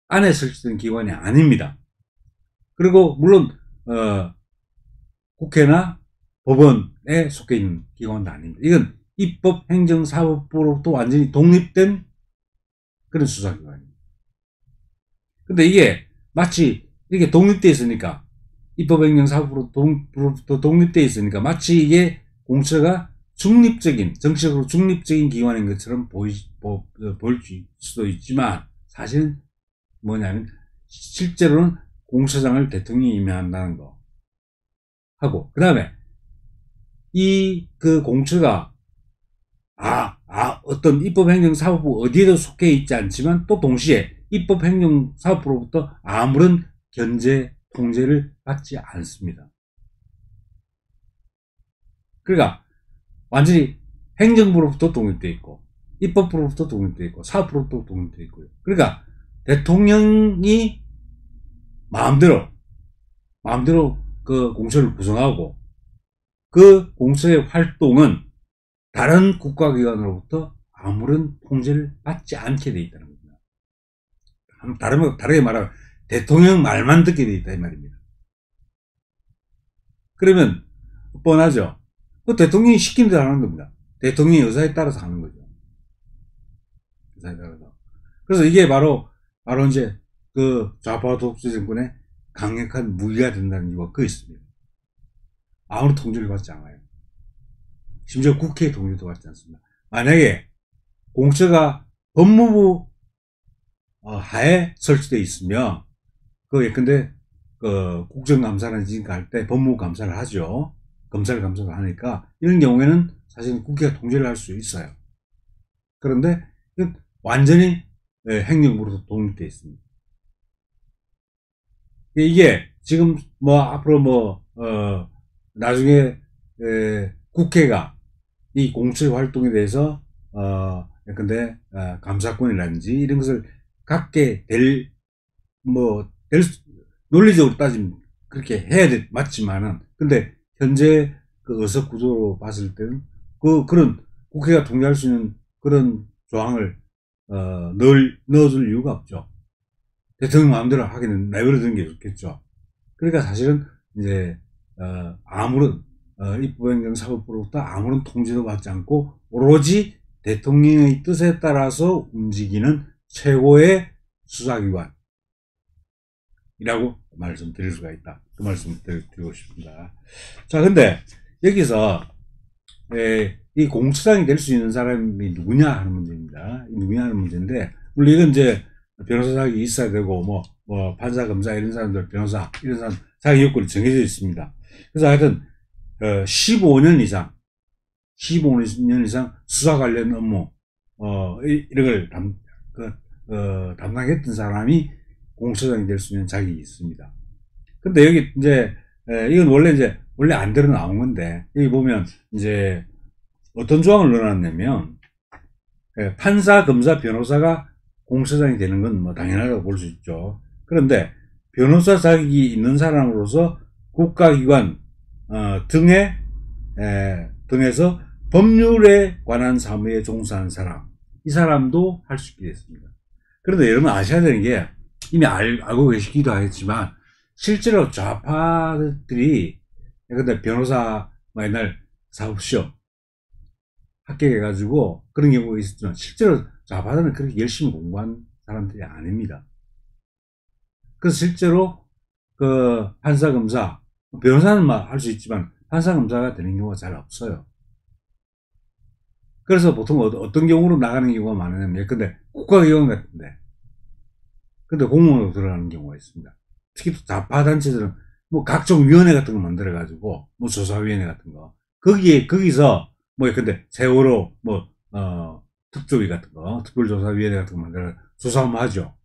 안에 설치된 기관이 아닙니다. 그리고 물론 국회나 법원에 속해 있는 기관도 아닙니다. 이건 입법, 행정, 사법부로부터 완전히 독립된 그런 수사기관입니다. 근데 이게 마치 이렇게 독립되어 있으니까, 입법, 행정, 사법부로부터 독립되어 있으니까 마치 이게 공처가 정치적으로 중립적인 기관인 것처럼 보일 수도 있지만, 사실은 뭐냐면 실제로는 공처장을 대통령이 임명한다는 거 하고, 그 다음에 그 공처가 어떤 입법행정사법부 어디에도 속해 있지 않지만, 또 동시에 입법행정사법부로부터 아무런 견제 통제를 받지 않습니다. 그러니까 완전히 행정부로부터 독립되어 있고, 입법부로부터 독립되어 있고, 사법부로부터 독립되어 있고요. 그러니까 대통령이 마음대로 그 공처를 구성하고, 그 공처의 활동은 다른 국가기관으로부터 아무런 통제를 받지 않게 돼 있다는 겁니다. 다르게 말하면 대통령 말만 듣게 돼 있다 이 말입니다. 그러면 뻔하죠. 그 대통령이 시킨 대로 하는 겁니다. 대통령의 의사에 따라서 하는 거죠. 의사에 따라서. 그래서 이게 바로 이제 그 좌파 독재 정권의 강력한 무기가 된다는 이유가 그 있습니다. 아무런 통제를 받지 않아요. 심지어 국회의 통제도 받지 않습니다. 만약에 공처가 법무부 하에 설치되어 있으면, 예컨대 국정감사나 지금 할 때 법무부 감사를 하죠. 검찰 감사를 하니까 이런 경우에는 사실 국회가 통제를 할 수 있어요. 그런데 완전히 행정부로서 독립되어 있습니다. 이게 지금 앞으로 나중에 국회가 이 공처의 활동에 대해서 예컨대 감사권이라든지 이런 것을 갖게 논리적으로 따지면 그렇게 해야 맞지만은, 근데 현재 그 의석 구조로 봤을 때는 그런 국회가 통과할 수 있는 그런 조항을 넣어줄 이유가 없죠. 대통령 마음대로 하기는 내버려두는 게 좋겠죠. 그러니까 사실은 이제 아무런 입법행정사법부로부터 아무런 통지도 받지 않고 오로지 대통령의 뜻에 따라서 움직이는 최고의 수사기관이라고 말씀드릴 수가 있다. 그 말씀 드리고 싶습니다. 자, 근데 여기서 이 공수장이 될 수 있는 사람이 누구냐 하는 문제입니다. 누구냐 하는 문제인데, 물론 이건 이제 변호사 자격이 있어야 되고, 뭐 판사, 검사 이런 사람들, 변호사 이런 사람 자격 요건이 정해져 있습니다. 그래서 하여튼 15년 이상 수사 관련 업무 이런 걸 담당했던 사람이 공수장이 될 수 있는 자격이 있습니다. 근데 여기 이제 이건 원래 안 들어 나온 건데, 여기 보면 이제 어떤 조항을 넣어놨냐면, 판사, 검사, 변호사가 공수장이 되는 건 뭐 당연하다고 볼 수 있죠. 그런데 변호사 자격이 있는 사람으로서 국가기관 등에서 법률에 관한 사무에 종사한 사람, 이 사람도 할 수 있게 됐습니다. 그런데 여러분 아셔야 되는 게, 이미 알고 계시기도 하겠지만, 실제로 좌파들이, 근데 변호사 옛날 사법시험 합격해가지고 그런 경우가 있었지만, 실제로 좌파들은 그렇게 열심히 공부한 사람들이 아닙니다. 그래서 실제로 그 판사, 검사, 변호사는 할 수 있지만 판사, 검사가 되는 경우가 잘 없어요. 그래서 보통 어떤 경우로 나가는 경우가 많으냐면, 근데 국가기관 같은데, 근데 공무원으로 들어가는 경우가 있습니다. 특히 좌파 단체들은 뭐 각종 위원회 같은 거 만들어가지고, 뭐 조사위원회 같은 거, 거기서 근데 세월호 특조위 같은 거, 특별조사위원회 같은 거 만들어 조사하면 하죠.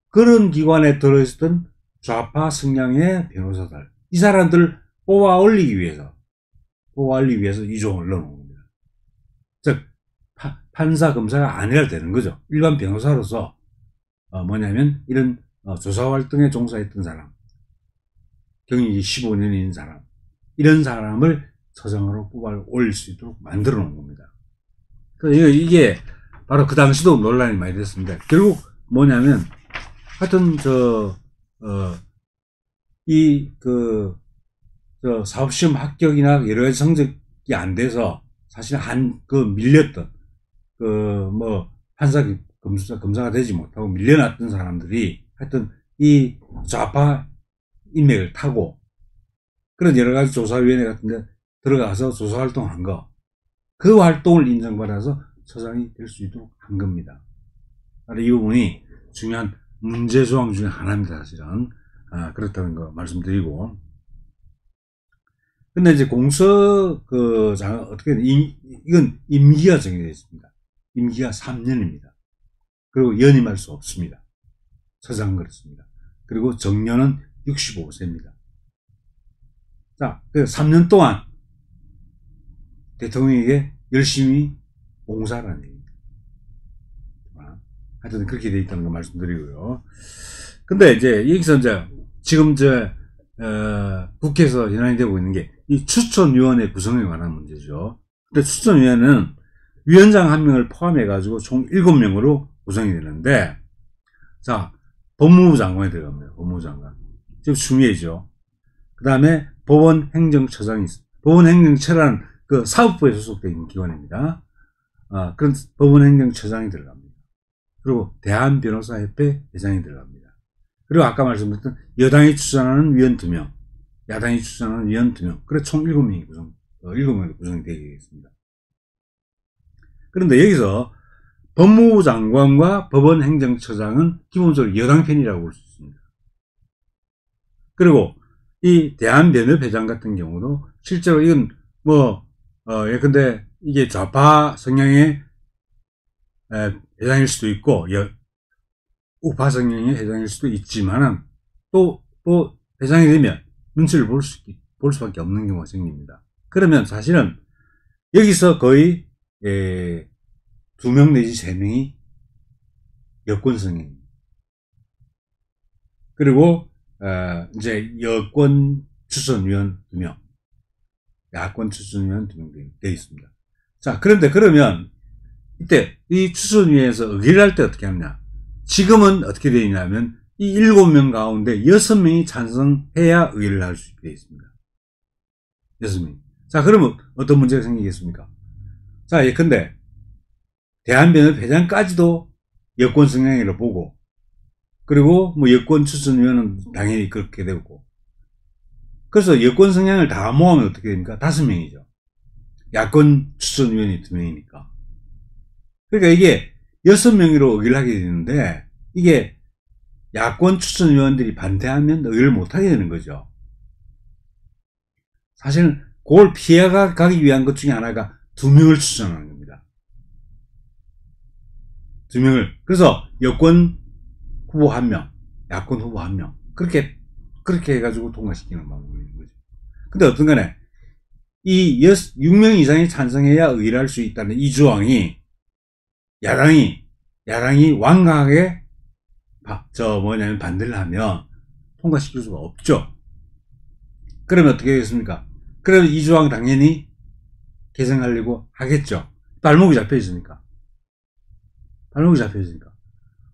그런 기관에 들어있었던 좌파 성향의 변호사들, 이 사람들을 뽑아 올리기 위해서 이 조항을 넣어놓은 겁니다. 즉, 판사, 검사가 아니라 되는 거죠. 일반 변호사로서, 뭐냐면, 이런, 조사 활동에 종사했던 사람, 경력이 15년인 사람, 이런 사람을 서장으로 뽑아 올릴 수 있도록 만들어 놓은 겁니다. 그래서 이게 바로 그 당시도 논란이 많이 됐습니다. 결국 뭐냐면, 하여튼, 사법시험 합격이나 여러 가지 성적이 안 돼서, 사실 밀렸던, 판사, 검사가 되지 못하고 밀려났던 사람들이 하여튼 이 좌파 인맥을 타고 그런 여러 가지 조사위원회 같은 데 들어가서 조사 활동한 거, 그 활동을 인정받아서 서장이 될 수 있도록 한 겁니다. 바로 이 부분이 중요한 문제 조항 중에 하나입니다, 사실은. 그렇다는 거 말씀드리고. 근데 이제 이건 임기가 정해져 있습니다. 임기가 3년입니다. 그리고 연임할 수 없습니다. 서장은 그렇습니다. 그리고 정년은 65세입니다. 자, 그 3년 동안 대통령에게 열심히 봉사하라는 얘기입니다. 하여튼 그렇게 되어 있다는 거 말씀드리고요. 근데 이제 여기서 지금 국회에서 현안이 되고 있는 게 이 추천위원회 구성에 관한 문제죠. 근데 추천위원회는 위원장 1명을 포함해가지고 총 7명으로 구성이 되는데, 자, 법무부 장관이 들어갑니다. 법무부 장관. 좀 중요하죠. 그 다음에 법원행정처장이 있습니다. 법원행정처라는 그 사법부에 소속되어 있는 기관입니다. 그런 법원행정처장이 들어갑니다. 그리고 대한변호사협회 회장이 들어갑니다. 그리고 아까 말씀드렸던 여당이 추천하는 위원 2명, 야당이 추천하는 위원 2명, 그래 총 7명이 7명이 구성이 되겠습니다. 그런데 여기서 법무부 장관과 법원행정처장은 기본적으로 여당 편이라고 볼 수 있습니다. 그리고 이 대한변협회장 같은 경우도 실제로 이건 예컨대 이게 좌파 성향의 회장일 수도 있고 우파 성향의 회장일 수도 있지만은 또 회장이 되면 눈치를 볼 수밖에 없는 경우가 생깁니다. 그러면 사실은 여기서 거의 2명 내지 3명이 여권 성향입니다. 그리고 이제 여권 추천위원 2명, 야권 추천위원 2명 되어 있습니다. 자, 그런데 그러면 이때 이 추천위에서 의결을 할 때 어떻게 하느냐? 지금은 어떻게 되어 있냐면 이 7명 가운데 6명이 찬성해야 의결을 할 수 있게 되어 있습니다. 6명. 자, 그러면 어떤 문제가 생기겠습니까? 자, 예컨대 대한변협회장까지도 여권 성향이라고 보고, 그리고 뭐 여권 추천위원은 당연히 그렇게 되고, 그래서 여권 성향을 다 모으면 어떻게 됩니까? 5명이죠. 야권 추천위원이 2명이니까. 그러니까 이게 6명으로 의결을 하게 되는데, 이게 야권 추천위원들이 반대하면 의결을 못하게 되는 거죠. 사실은 그걸 피해가기 위한 것 중에 하나가 2명을 추천하는 겁니다. 2명을. 그래서 여권 후보 1명, 야권 후보 1명. 그렇게 해가지고 통과시키는 방법인 거죠. 근데 어떤 간에, 이 6명 이상이 찬성해야 의결을 할 수 있다는 이 조항이, 야당이 완강하게, 반대를 하면 통과시킬 수가 없죠. 그러면 어떻게 하겠습니까? 그러면 이 조항 당연히 개정하려고 하겠죠. 발목이 잡혀 있으니까.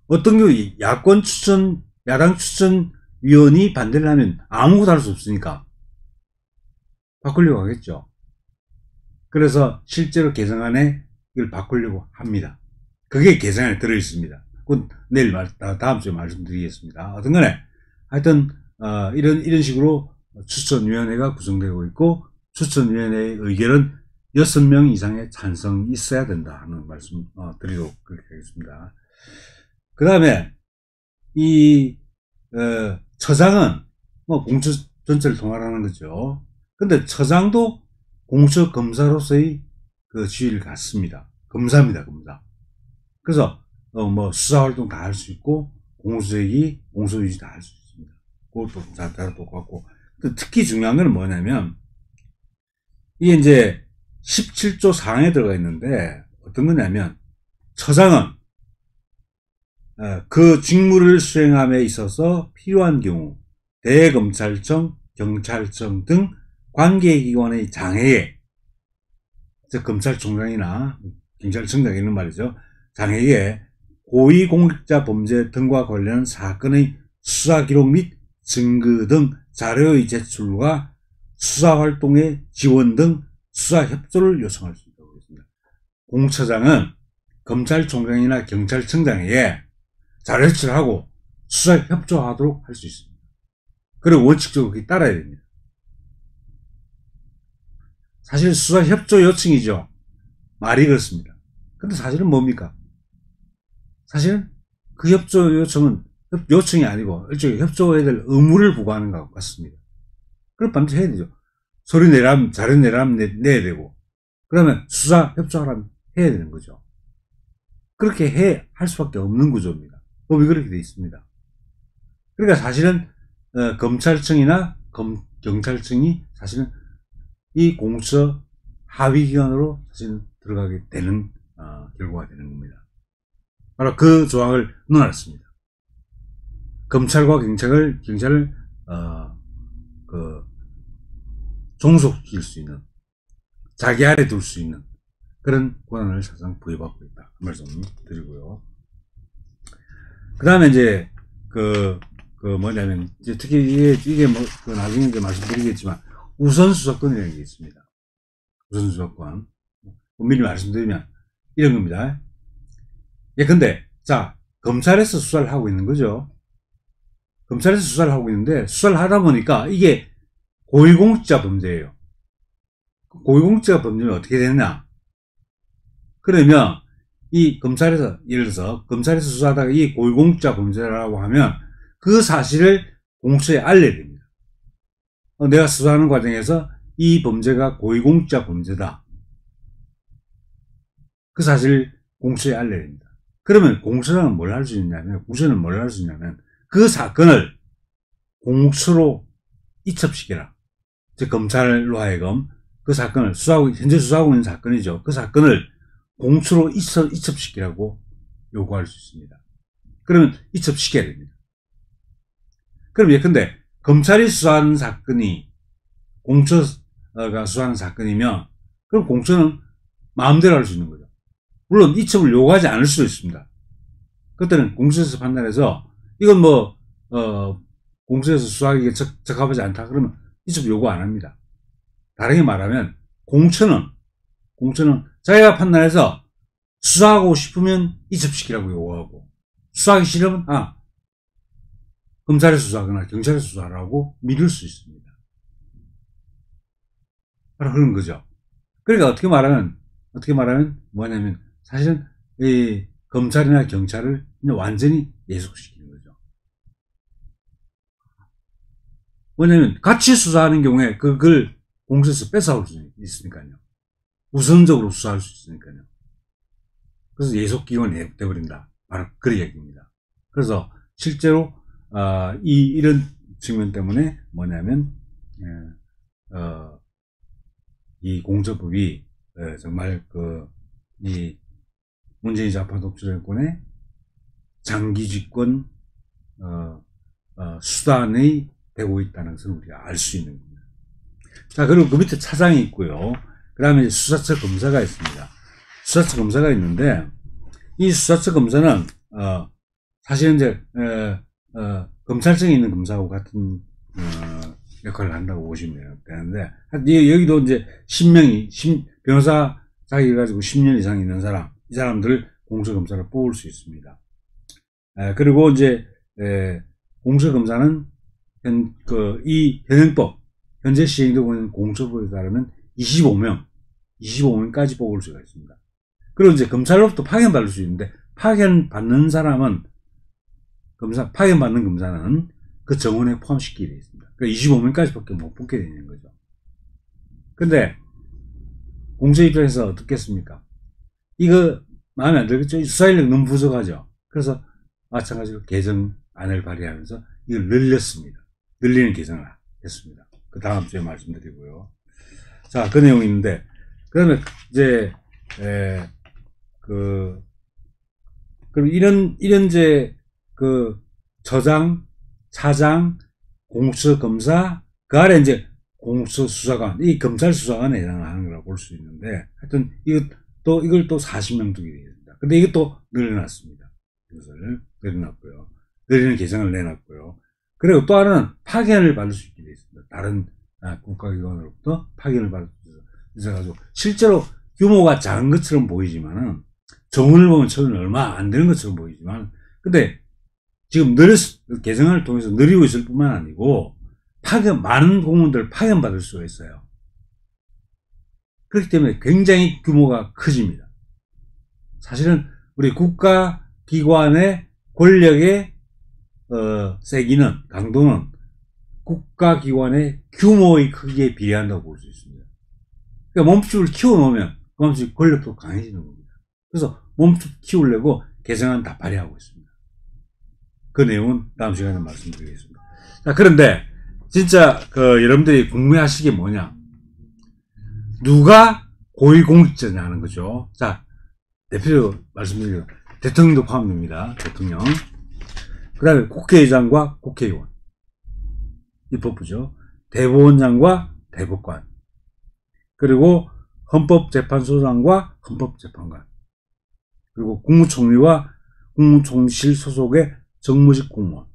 어떤 경우 야당 추천위원이 반대를 하면 아무것도 할 수 없으니까 바꾸려고 하겠죠. 그래서 실제로 개정안에 이걸 바꾸려고 합니다. 그게 개정안에 들어있습니다. 그건 내일 다음 주에 말씀드리겠습니다. 어떤 간에 하여튼 이런 식으로 추천위원회가 구성되고 있고, 추천위원회의 의결은 6명 이상의 찬성이 있어야 된다 하는 말씀 드리도록 그렇게 하겠습니다. 그 다음에 이 처장은 뭐 공처 전체를 통할하는 거죠. 근데 처장도 공처 검사로서의 그 지위를 갖습니다. 검사입니다, 검사. 그래서 뭐 수사활동 다 할 수 있고, 공소유지 다 할 수 있습니다. 그것도 다 똑같고. 특히 중요한 건 뭐냐면, 이게 이제 17조 4항에 들어가 있는데, 어떤 거냐면, 처장은 그 직무를 수행함에 있어서 필요한 경우 대검찰청, 경찰청 등 관계기관의 장애에, 즉 검찰총장이나 경찰청장이 있는 말이죠. 장애에 고위공직자 범죄 등과 관련한 사건의 수사기록 및 증거 등 자료의 제출과 수사활동의 지원 등 수사협조를 요청할 수 있다고 했습니다. 공처장은 검찰총장이나 경찰청장에게 자료 제출하고 수사협조하도록 할 수 있습니다. 그리고 원칙적으로 그게 따라야 됩니다. 사실 수사협조 요청이죠. 말이 그렇습니다. 근데 사실은 뭡니까? 사실은 그 협조 요청은 요청이 아니고 일종의 협조해야 될 의무를 부과하는 것 같습니다. 그럼 반드시 해야 되죠. 소리 내라면, 자료 내라면 내야 되고, 그러면 수사 협조하라면 해야 되는 거죠. 그렇게 할 수밖에 없는 구조입니다. 법이 그렇게 되어 있습니다. 그러니까 사실은 검찰청이나 경찰청이 사실은 이 공처 하위기관으로 사실은 들어가게 되는 결과가 되는 겁니다. 바로 그 조항을 넣어놨습니다. 검찰과 경찰을 종속시킬 수 있는, 자기 아래 둘 수 있는 그런 권한을 사실상 부여받고 있다. 그 말씀 드리고요. 그 다음에 이제 뭐냐면 이제 특히 이게 뭐 나중에 이제 말씀드리겠지만 우선수사권이라는 게 있습니다. 우선수사권. 미리 말씀드리면 이런 겁니다. 근데 자, 검찰에서 수사를 하고 있는 거죠. 검찰에서 수사를 하고 있는데, 수사를 하다 보니까 이게 고위공직자 범죄예요. 고위공직자 범죄는 어떻게 되느냐? 그러면 이 검찰에서, 예를 들어서 검찰에서 수사하다가 이 고위공직자 범죄라고 하면 그 사실을 공수처에 알려야 됩니다. 내가 수사하는 과정에서 이 범죄가 고위공직자 범죄다. 그 사실을 공수처에 알려야 됩니다. 그러면 공수처는 뭘 할 수 있냐면, 그 사건을 공수처로 이첩시켜라. 즉, 검찰로 하여금 그 사건을 현재 수사하고 있는 사건이죠. 그 사건을 공수처로 이첩시키라고 요구할 수 있습니다. 그러면 이첩시켜야 됩니다. 그럼 예컨대 검찰이 수사하는 사건이 공수처가 수사하는 사건이면, 그럼 공수처는 마음대로 할 수 있는 거죠. 물론 이첩을 요구하지 않을 수도 있습니다. 그때는 공수처에서 판단해서 이건 뭐 공수처에서 수사하기에 적합하지 않다 그러면 이첩 요구 안 합니다. 다르게 말하면 공처는 자기가 판단해서 수사하고 싶으면 이첩시키라고 요구하고, 수사하기 싫으면 검찰에 수사하거나 경찰에 수사하라고 미룰 수 있습니다. 바로 그런 거죠. 그러니까 어떻게 말하면 뭐냐면 사실은 이 검찰이나 경찰을 완전히 예속시키는 거죠. 뭐냐면 같이 수사하는 경우에 그걸 공수처에서 뺏어올 수 있으니까요. 우선적으로 수사할 수 있으니까요. 그래서 예속기관이 돼버린다. 바로 그 얘기입니다. 그래서 실제로 이런 측면 때문에 뭐냐면 이 공수처법이 정말 이 문재인 좌파 독재 정권의 장기 집권 수단이 되고 있다는 것을 우리가 알 수 있는 겁니다. 자, 그리고 그 밑에 차장이 있고요. 그 다음에 수사처 검사가 있습니다. 수사처 검사가 있는데, 이 수사처 검사는 사실은 이제 검찰청에 있는 검사하고 같은 역할을 한다고 보시면 되는데, 여기도 이제 10명이 변호사 자격이 가지고 10년 이상 있는 사람, 이 사람들을 공수검사로 뽑을 수 있습니다. 그리고 이제 공수검사는 이 현행법, 현재 시행되고 있는 공수법에 따르면 25명까지 뽑을 수가 있습니다. 그리고 이제 검찰로부터 파견받을 수 있는데, 파견받는 사람은 파견받는 검사는 그 정원에 포함시키게 되어 있습니다. 그러니까 25명까지밖에 못 뽑게 되는 거죠. 근데 공수 입장에서 어떻겠습니까? 이거 마음에 안 들겠죠? 수사인력 너무 부족하죠. 그래서 마찬가지로 개정안을 발의하면서 이걸 늘리는 개정을 했습니다. 그 다음 주에 말씀드리고요. 자, 그 내용이 있는데, 그 다음에 이제 그럼 이런 이제 처장, 차장, 공수검사, 그 아래 이제 공수수사관, 이 검찰 수사관에 해당하는 거라고 볼 수 있는데, 하여튼 이걸 또 40명 두게 되겠습니다. 근데 이것도 늘려놨습니다. 이것을 늘려놨고요. 늘리는 개정을 내놨고요. 그리고 또 하나는 파견을 받을 수 있게 되어 있습니다. 다른 국가기관으로부터 파견을 받을 수 있어가지고, 실제로 규모가 작은 것처럼 보이지만은, 정원을 보면 처음에 얼마 안 되는 것처럼 보이지만, 근데 지금 개정안을 통해서 늘리고 있을 뿐만 아니고, 많은 공무원들을 파견받을 수가 있어요. 그렇기 때문에 굉장히 규모가 커집니다. 사실은 우리 국가기관의 권력의 세기는, 강도는 국가기관의 규모의 크기에 비례한다고 볼 수 있습니다. 그러니까 몸집을 키워놓으면 그만큼 권력도 강해지는 겁니다. 그래서 몸집 키우려고 개정안 다 발의하고 있습니다. 그 내용은 다음 시간에 말씀드리겠습니다. 자, 그런데 진짜 여러분들이 궁금해하시게 뭐냐? 누가 고위공직자냐 하는 거죠. 자, 대표적으로 말씀드리면 대통령도 포함됩니다. 대통령. 그 다음에 국회의장과 국회의원. 입법부죠. 대법원장과 대법관. 그리고 헌법재판소장과 헌법재판관. 그리고 국무총리와 국무총리실 소속의 정무직 공무원.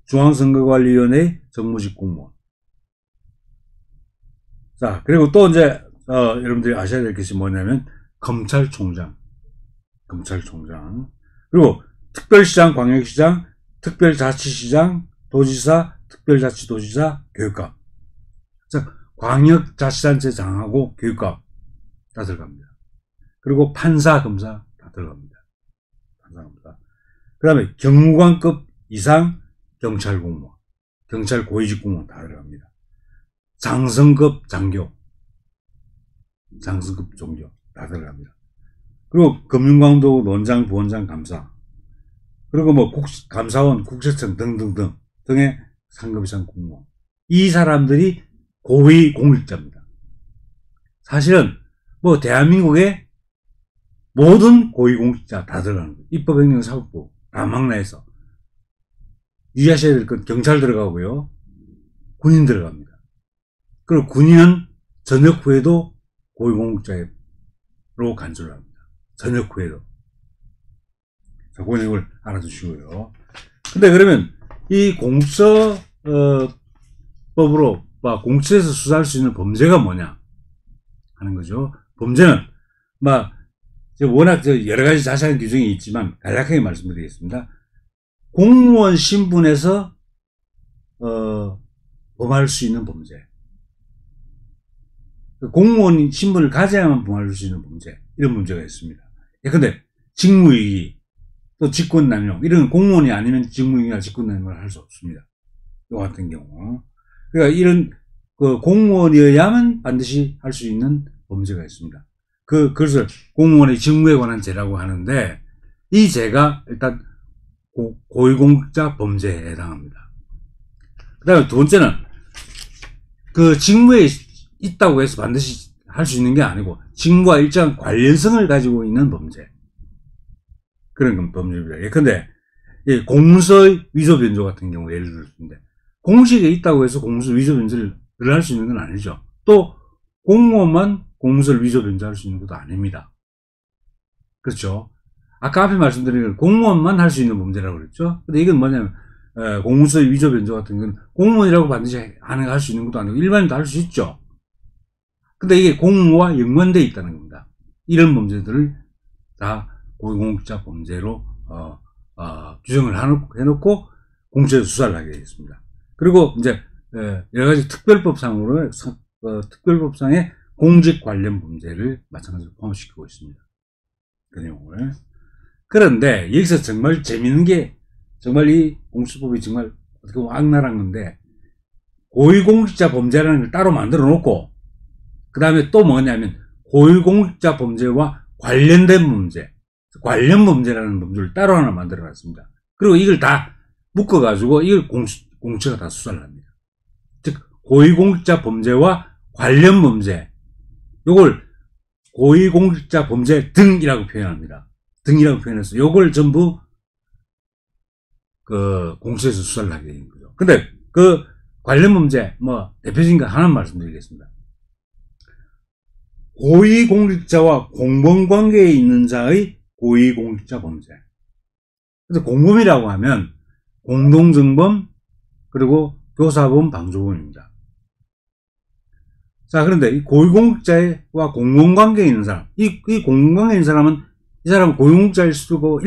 중앙선거관리위원회 정무직 공무원. 자, 그리고 또 이제 여러분들이 아셔야 될 것이 뭐냐면 검찰총장. 그리고 특별시장, 광역시장, 특별자치시장, 도지사, 특별자치도지사, 교육감. 자, 광역자치단체장하고 교육감 다 들어갑니다. 그리고 판사, 검사 다 들어갑니다. 판사, 검사. 그 다음에 경무관급 이상 경찰 공무원, 경찰 고위직 공무원 다 들어갑니다. 장성급 장교, 장성급 종교 다 들어갑니다. 그리고 금융감독, 논장, 부원장, 감사, 그리고 뭐 감사원, 국세청 등등등 등의 상급 이상 공무원. 이 사람들이 고위 공직자입니다. 사실은 뭐 대한민국의 모든 고위 공직자 다 들어가는 거예요. 입법행정사법부 다 망라해서. 유의하셔야 될 건 경찰 들어가고요. 군인 들어갑니다. 그리고 군인은 전역 후에도 고위공직자에 간주를 합니다. 전역 후에도. 자, 그 내용을 알아두시고요. 근데 그러면 이 공수처법으로 공수처에서 수사할 수 있는 범죄가 뭐냐 하는 거죠. 범죄는 워낙 여러 가지 자세한 규정이 있지만 간략하게 말씀드리겠습니다. 공무원 신분에서 범할 수 있는 범죄, 공무원 신분을 가져야만 범할 수 있는 범죄, 이런 문제가 있습니다. 예컨대 직무유기, 또 직권남용, 이런 공무원이 아니면 직무유기나 직권남용을 할 수 없습니다. 이 같은 경우. 그러니까 이런 공무원이어야만 반드시 할 수 있는 범죄가 있습니다. 그것을 공무원의 직무에 관한 죄라고 하는데, 이 죄가 일단 고위공직자 범죄에 해당합니다. 그 다음에 두 번째는 그 직무에 있다고 해서 반드시 할 수 있는 게 아니고 직무와 일정한 관련성을 가지고 있는 범죄, 그런 범죄입니다. 예컨대 공무서 위조 변조 같은 경우 예를 들었는데, 공직에 있다고 해서 공무서 위조 변조를 할 수 있는 건 아니죠. 또 공무원만 공무서를 위조 변조할 수 있는 것도 아닙니다. 그렇죠? 아까 앞에 말씀드린 건 공무원만 할 수 있는 범죄라고 그랬죠. 근데 이건 뭐냐면 공무서 위조 변조 같은 건 공무원이라고 반드시 할 수 있는 것도 아니고 일반인도 할 수 있죠. 근데 이게 공무와 연관되어 있다는 겁니다. 이런 범죄들을 다 고위공직자 범죄로 규정을 해놓고 공수처에서 수사를 하게 되겠습니다. 그리고 이제 여러 가지 특별법상으로 특별법상의 공직 관련 범죄를 마찬가지로 포함시키고 있습니다. 그 내용을. 그런데 여기서 정말 재밌는 게, 정말 이 공수처법이 정말 어떻게 보면 악랄한 건데, 고위공직자 범죄라는 걸 따로 만들어 놓고, 그 다음에 또 뭐냐면 고위공직자 범죄와 관련된 범죄, 관련 범죄라는 범죄를 따로 하나 만들어 놨습니다. 그리고 이걸 다 묶어 가지고 이걸 공수처가 다 수사를 합니다. 즉 고위공직자 범죄와 관련 범죄, 요걸 고위공직자 범죄 등이라고 표현합니다. 등이라고 표현해서 요걸 전부 공수처에서 수사를 하게 되는 거죠. 근데 그 관련 범죄 대표적인 거 하나 말씀드리겠습니다. 고위공직자와 공범관계에 있는 자의 고위공직자 범죄. 그래서 공범이라고 하면 공동정범, 그리고 교사범, 방조범입니다. 자, 그런데 이 고위공직자와 공범관계에 있는 사람, 이 공범관계에 있는 사람은, 이 사람은 고위공직자일 수도 있고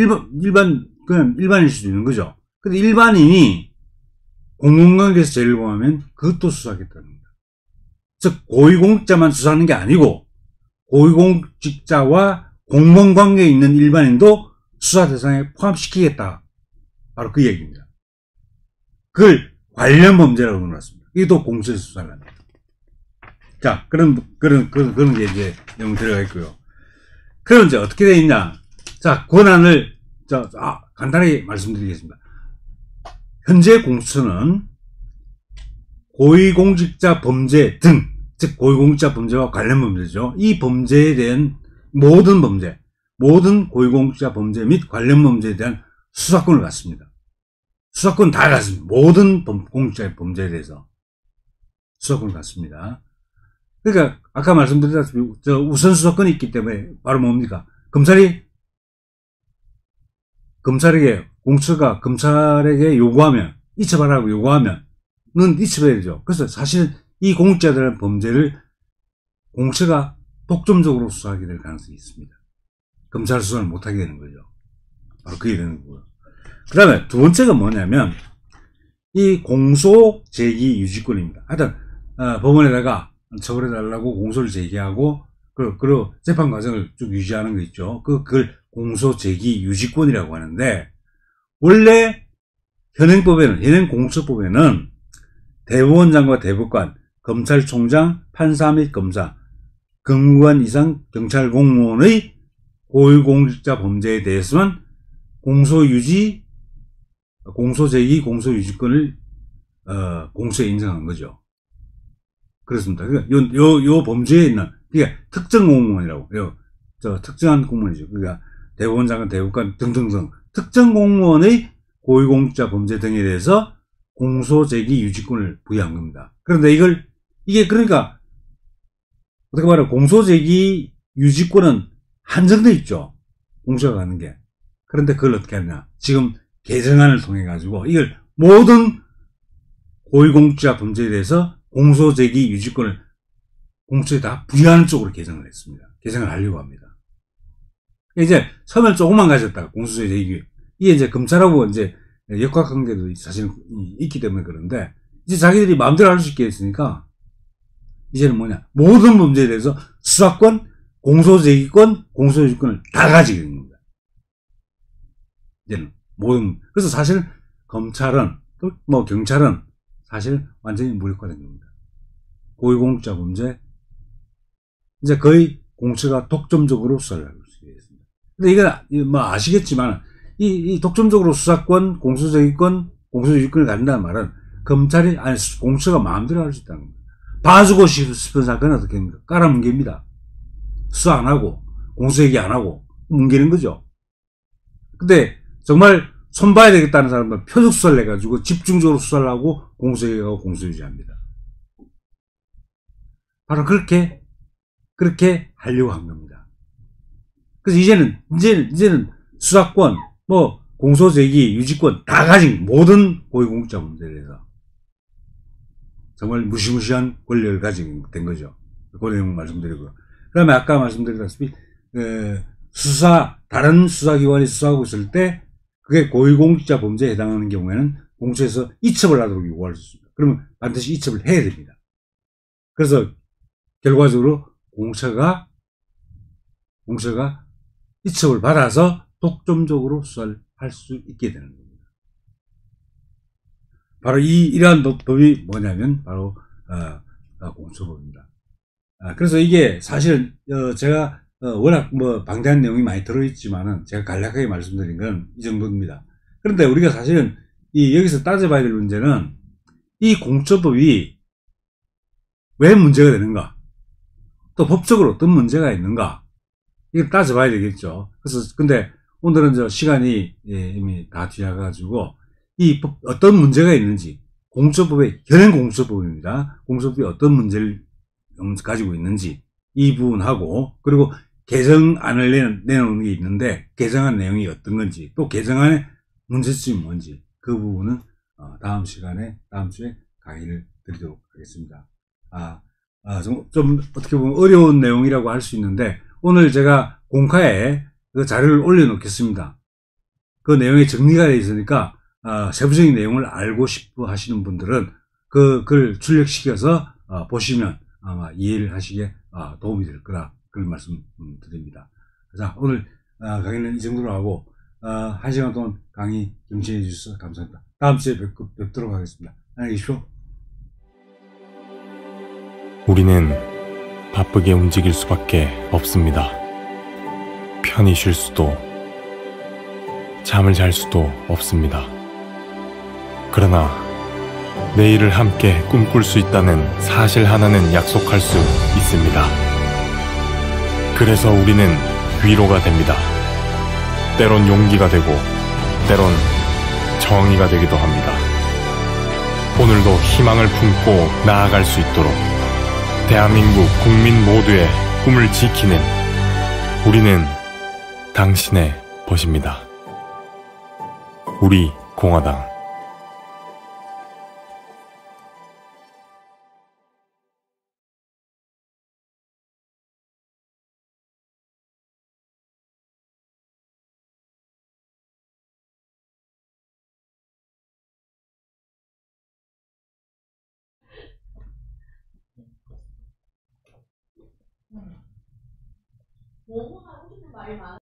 그냥 일반일 수도 있는 거죠. 근데 일반인이 공범관계에서 죄를 범하면 그것도 수사하겠다는 겁니다. 즉 고위공직자만 수사하는 게 아니고 고위공직자와 공범관계에 있는 일반인도 수사 대상에 포함시키겠다. 바로 그 얘기입니다. 그걸 관련 범죄라고 넣어놨습니다. 이게 또 공수처에서 수사를 합니다. 자, 그런 게 이제 내용 들어가 있고요. 그럼 이제 어떻게 되어 있냐? 자, 권한을, 간단하게 말씀드리겠습니다. 현재 공수처는 고위공직자 범죄 등, 즉 고위공직자 범죄와 관련 범죄죠. 이 범죄에 대한 모든 범죄, 모든 고위공직자 범죄 및 관련 범죄에 대한 수사권을 갖습니다. 수사권 다 갖습니다. 모든 공직자 범죄에 대해서 수사권을 갖습니다. 그러니까 아까 말씀드렸다시피 우선 수사권이 있기 때문에 바로 뭡니까? 공수처가 검찰에게 요구하면, 이첩하라고 요구하면은 이첩해야 되죠. 그래서 사실 이 공직자들의 범죄를 공수처가 독점적으로 수사하게 될 가능성이 있습니다. 검찰 수사를 못하게 되는 거죠. 바로 그게 되는 거고요. 그 다음에 두 번째가 뭐냐면 이 공소 제기 유지권입니다. 하여튼 법원에다가 처벌해달라고 공소를 제기하고 그리고 재판 과정을 쭉 유지하는 거 있죠. 그걸 공소 제기 유지권이라고 하는데, 원래 현행 공수처법에는 대법원장과 대법관, 검찰총장, 판사 및 검사, 법무관 이상 경찰 공무원의 고위공직자 범죄에 대해서만 공소제기, 공소유지권을 공수처에 인정한 거죠. 그렇습니다. 그러니까 요 범죄에 있는, 그러니까 특정 공무원이라고, 특정한 공무원이죠. 그러니까 대법원장은 대법관 등등등 특정 공무원의 고위공직자 범죄 등에 대해서 공소제기 유지권을 부여한 겁니다. 그런데 이게 그러니까 어떻게 말하면 공소제기 유지권은 한정돼 있죠. 공수처가 가는 게. 그런데 그걸 어떻게 하냐. 지금 개정안을 통해 가지고 이걸 모든 고위공직자 범죄에 대해서 공소제기 유지권을 공수처에 다 부여하는 쪽으로 개정을 했습니다. 개정을 하려고 합니다. 이제 처음엔 조금만 가졌다가 공소제기 이게 이제 검찰하고 이제 역학관계도 사실 있기 때문에 그런데 이제 자기들이 마음대로 할 수 있게 했으니까 이제는 뭐냐 모든 범죄에 대해서 수사권, 공소제기권, 공소유지권을 다 가지게 된 겁니다. 이제는 모든 그래서 사실 검찰은 또 뭐 경찰은 사실 완전히 무력화된 겁니다. 고위공직자 범죄 이제 거의 공수처가 독점적으로 수사를 하고 있습니다. 근데 이건 뭐 아시겠지만 이 독점적으로 수사권, 공소제기권, 공소유지권을 갖는다는 말은 검찰이 아니 공수처가 마음대로 할 수 있다는 겁니다. 봐주고 싶은 사건은 어떻게 합니까? 깔아뭉갭니다. 수사 안 하고 공소제기 안 하고 뭉개는 거죠. 근데 정말 손봐야 되겠다는 사람은 표적 수사를 해가지고 집중적으로 수사를 하고 공소제기하고 공소유지합니다. 바로 그렇게 하려고 한 겁니다. 그래서 이제는 수사권, 뭐 공소제기, 유지권 다 가진 모든 고위공직자 범죄에 대해서 정말 무시무시한 권력을 가지게 된 거죠. 그 내용 말씀드리고요. 그 다음에 아까 말씀드렸다시피 다른 수사기관이 수사하고 있을 때 그게 고위공직자 범죄에 해당하는 경우에는 공수처에서 이첩을 하도록 요구할 수 있습니다. 그러면 반드시 이첩을 해야 됩니다. 그래서 결과적으로 공수처가 이첩을 받아서 독점적으로 수사를 할 수 있게 되는 겁니다. 바로 이러한 법이 뭐냐면 바로 공수처법입니다. 그래서 이게 사실 제가 워낙 뭐 방대한 내용이 많이 들어있지만은 제가 간략하게 말씀드린 건 이 정도입니다. 그런데 우리가 사실은 여기서 따져봐야 될 문제는 이 공수처법이 왜 문제가 되는가? 또 법적으로 어떤 문제가 있는가? 이걸 따져봐야 되겠죠. 그래서 근데 오늘은 시간이 이미 다 지나가가지고 이 법 어떤 문제가 있는지 공수처법의 현행 공수처법입니다. 공수처법이 어떤 문제를 가지고 있는지 이 부분하고 그리고 개정안을 내놓는 게 있는데 개정안 내용이 어떤 건지 또 개정안의 문제점이 뭔지 그 부분은 다음 주에 강의를 드리도록 하겠습니다. 좀 어떻게 보면 어려운 내용이라고 할 수 있는데 오늘 제가 공카에 그 자료를 올려놓겠습니다. 그 내용이 정리가 되어 있으니까 세부적인 내용을 알고 싶어 하시는 분들은 그 글 출력시켜서 보시면 아마 이해를 하시기에 도움이 될 거라 그런 말씀 드립니다. 자, 오늘 강의는 이 정도로 하고 1시간 동안 강의 경청해 주셔서 감사합니다. 다음 주에 뵙도록 하겠습니다. 안녕히 계십시오. 우리는 바쁘게 움직일 수밖에 없습니다. 편히 쉴 수도, 잠을 잘 수도 없습니다. 그러나 내일을 함께 꿈꿀 수 있다는 사실 하나는 약속할 수 있습니다. 그래서 우리는 위로가 됩니다. 때론 용기가 되고, 때론 정의가 되기도 합니다. 오늘도 희망을 품고 나아갈 수 있도록 대한민국 국민 모두의 꿈을 지키는 우리는 당신의 벗입니다. 우리 공화당. 너무 하고 싶은 말이 많아.